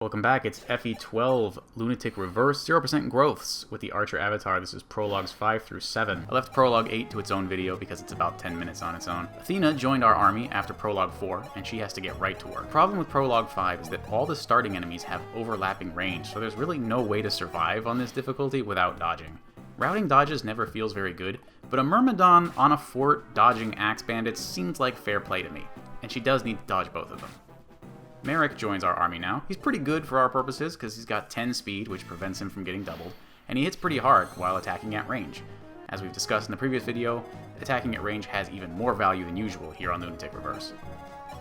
Welcome back, it's FE12, Lunatic-Rev, 0% growths with the Archer avatar. This is Prologues 5 through 7. I left Prologue 8 to its own video because it's about 10 minutes on its own. Athena joined our army after Prologue 4, and she has to get right to work. The problem with Prologue 5 is that all the starting enemies have overlapping range, so there's really no way to survive on this difficulty without dodging. Routing dodges never feels very good, but a Myrmidon on a fort dodging axe bandits seems like fair play to me, and she does need to dodge both of them. Recrt joins our army now. He's pretty good for our purposes because he's got 10 speed, which prevents him from getting doubled, and he hits pretty hard while attacking at range. As we've discussed in the previous video, attacking at range has even more value than usual here on Lunatic-Rev.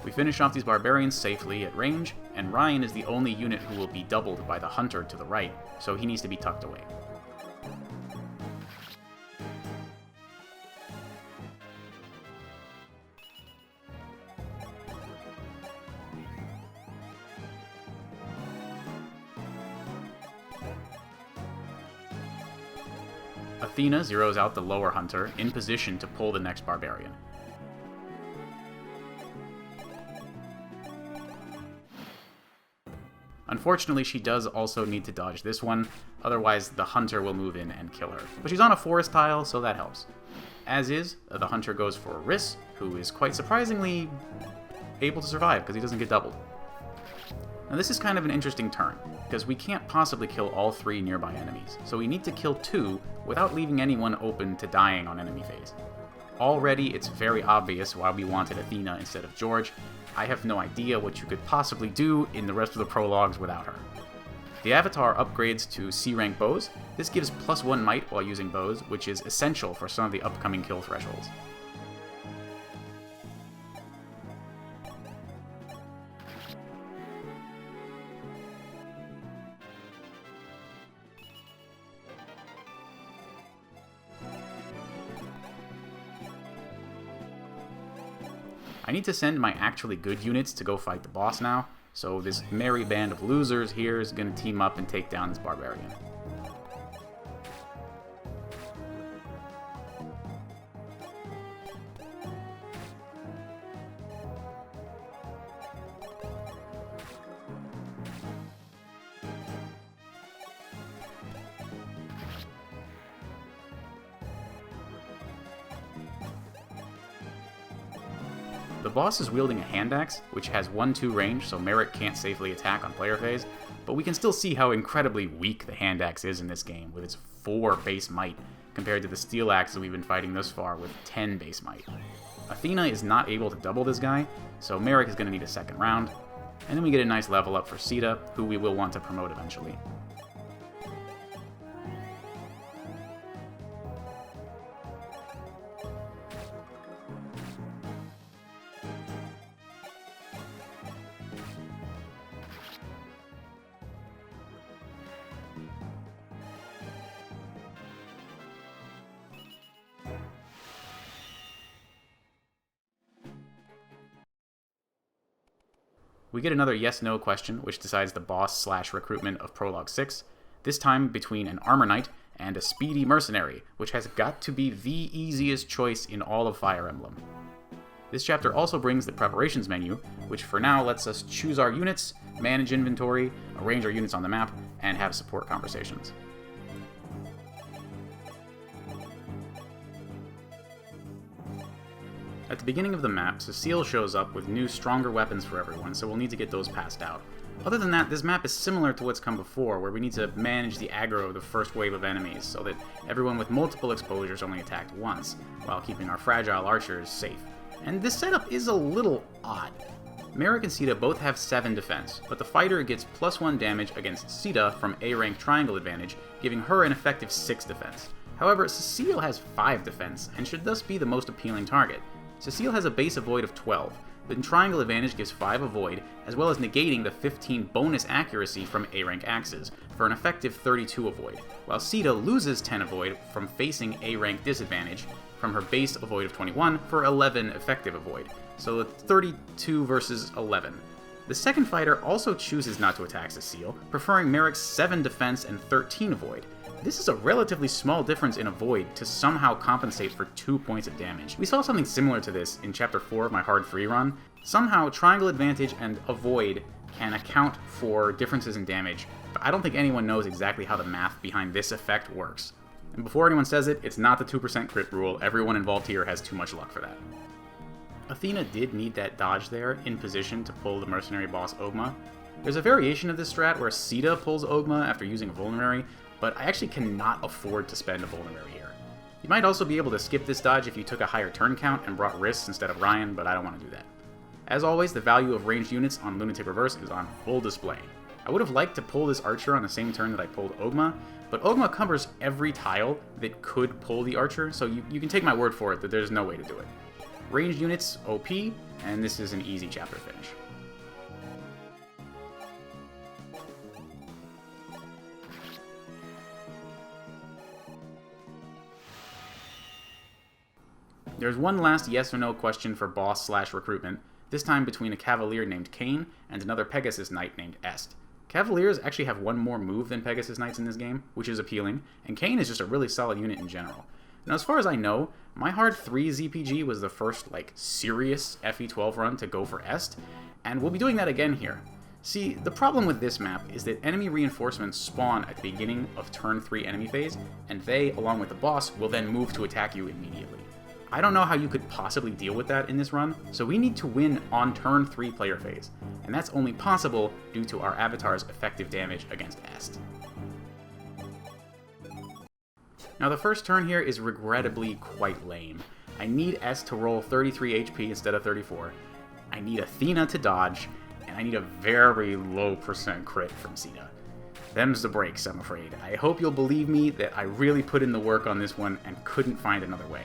We finish off these barbarians safely at range, and Ryan is the only unit who will be doubled by the hunter to the right, so he needs to be tucked away. Athena zeroes out the lower hunter, in position to pull the next barbarian. Unfortunately, she does also need to dodge this one, otherwise the hunter will move in and kill her. But she's on a forest tile, so that helps. As is, the hunter goes for Kris, who is quite surprisingly able to survive because he doesn't get doubled. Now this is kind of an interesting turn, because we can't possibly kill all 3 nearby enemies, so we need to kill 2 without leaving anyone open to dying on enemy phase. Already it's very obvious why we wanted Athena instead of George. I have no idea what you could possibly do in the rest of the prologues without her. The avatar upgrades to C-rank bows. This gives +1 might while using bows, which is essential for some of the upcoming kill thresholds. I need to send my actually good units to go fight the boss now, so this merry band of losers here is going to team up and take down this barbarian. The boss is wielding a hand axe, which has 1-2 range, so Recrt can't safely attack on player phase, but we can still see how incredibly weak the hand axe is in this game, with its 4 base might, compared to the steel axe that we've been fighting thus far with 10 base might. Athena is not able to double this guy, so Recrt is going to need a second round, and then we get a nice level up for Sita, who we will want to promote eventually. We get another yes-no question, which decides the boss/recruitment of Prologue 6, this time between an Armor Knight and a Speedy Mercenary, which has got to be the easiest choice in all of Fire Emblem. This chapter also brings the Preparations menu, which for now lets us choose our units, manage inventory, arrange our units on the map, and have support conversations. At the beginning of the map, Cecile shows up with new, stronger weapons for everyone, so we'll need to get those passed out. Other than that, this map is similar to what's come before, where we need to manage the aggro of the first wave of enemies, so that everyone with multiple exposures only attacked once, while keeping our fragile archers safe. And this setup is a little odd. Recrt and Sita both have 7 defense, but the fighter gets +1 damage against Sita from A-rank triangle advantage, giving her an effective 6 defense. However, Cecile has 5 defense, and should thus be the most appealing target. Cecile has a base avoid of 12, but triangle advantage gives 5 avoid, as well as negating the 15 bonus accuracy from A-rank axes, for an effective 32 avoid, while Sita loses 10 avoid from facing A-rank disadvantage from her base avoid of 21 for 11 effective avoid, so it's 32 versus 11. The second fighter also chooses not to attack Cecile, preferring Merrick's 7 defense and 13 avoid. This is a relatively small difference in avoid to somehow compensate for 2 points of damage. We saw something similar to this in Chapter 4 of my Hard Free run. Somehow, triangle advantage and avoid can account for differences in damage, but I don't think anyone knows exactly how the math behind this effect works. And before anyone says it, it's not the 2% crit rule. Everyone involved here has too much luck for that. Athena did need that dodge there in position to pull the mercenary boss Ogma. There's a variation of this strat where Sita pulls Ogma after using a vulnerary, but I actually cannot afford to spend a vulnerary here. You might also be able to skip this dodge if you took a higher turn count and brought Wrists instead of Ryan, but I don't want to do that. As always, the value of ranged units on Lunatic-Rev is on full display. I would have liked to pull this Archer on the same turn that I pulled Ogma, but Ogma covers every tile that could pull the Archer, so you can take my word for it that there's no way to do it. Ranged units, OP, and this is an easy chapter finish. There's one last yes or no question for boss/recruitment, this time between a Cavalier named Kane and another Pegasus Knight named Est. Cavaliers actually have one more move than Pegasus Knights in this game, which is appealing, and Kane is just a really solid unit in general. Now, as far as I know, my Hard 3 ZPG was the first, serious FE12 run to go for Est, and we'll be doing that again here. See, the problem with this map is that enemy reinforcements spawn at the beginning of turn 3 enemy phase, and they, along with the boss, will then move to attack you immediately. I don't know how you could possibly deal with that in this run, so we need to win on turn 3 player phase, and that's only possible due to our avatar's effective damage against Est. Now the first turn here is regrettably quite lame. I need Est to roll 33 HP instead of 34, I need Athena to dodge, and I need a very low % crit from Sita. Them's the breaks, I'm afraid. I hope you'll believe me that I really put in the work on this one and couldn't find another way.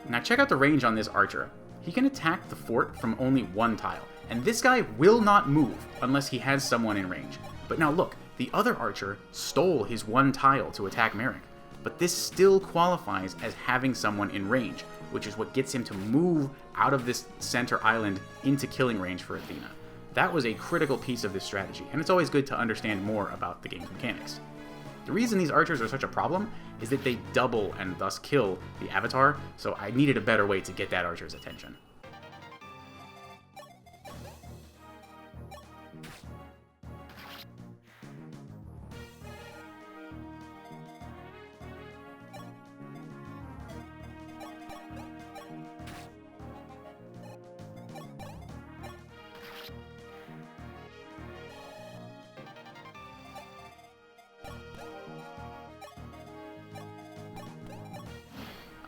Now check out the range on this Archer. He can attack the fort from only one tile, and this guy will not move unless he has someone in range. But now look, the other Archer stole his one tile to attack Merrick, but this still qualifies as having someone in range, which is what gets him to move out of this center island into killing range for Athena. That was a critical piece of this strategy, and it's always good to understand more about the game's mechanics. The reason these archers are such a problem is that they double and thus kill the avatar, so I needed a better way to get that archer's attention.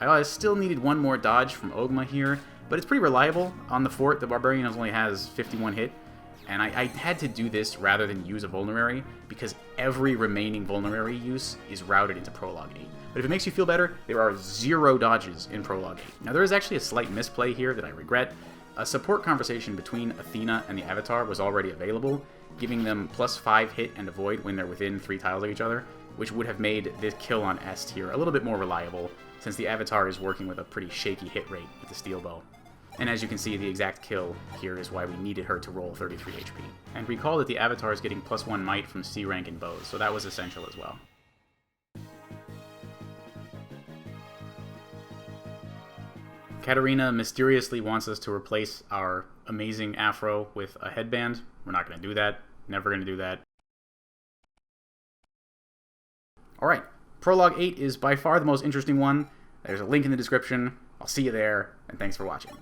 I still needed one more dodge from Ogma here, but it's pretty reliable. On the fort, the Barbarian only has 51 hit, and I had to do this rather than use a Vulnerary, because every remaining Vulnerary use is routed into Prologue 8. But if it makes you feel better, there are 0 dodges in Prologue 8. Now there is actually a slight misplay here that I regret. A support conversation between Athena and the Avatar was already available, giving them +5 hit and avoid when they're within 3 tiles of each other, which would have made this kill on Est here a little bit more reliable, since the Avatar is working with a pretty shaky hit rate with the steel bow. And as you can see, the exact kill here is why we needed her to roll 33 HP. And recall that the Avatar is getting +1 might from C rank in bows, so that was essential as well. Katarina mysteriously wants us to replace our amazing afro with a headband. We're not going to do that. Never going to do that. Alright, Prologue 8 is by far the most interesting one. There's a link in the description. I'll see you there, and thanks for watching.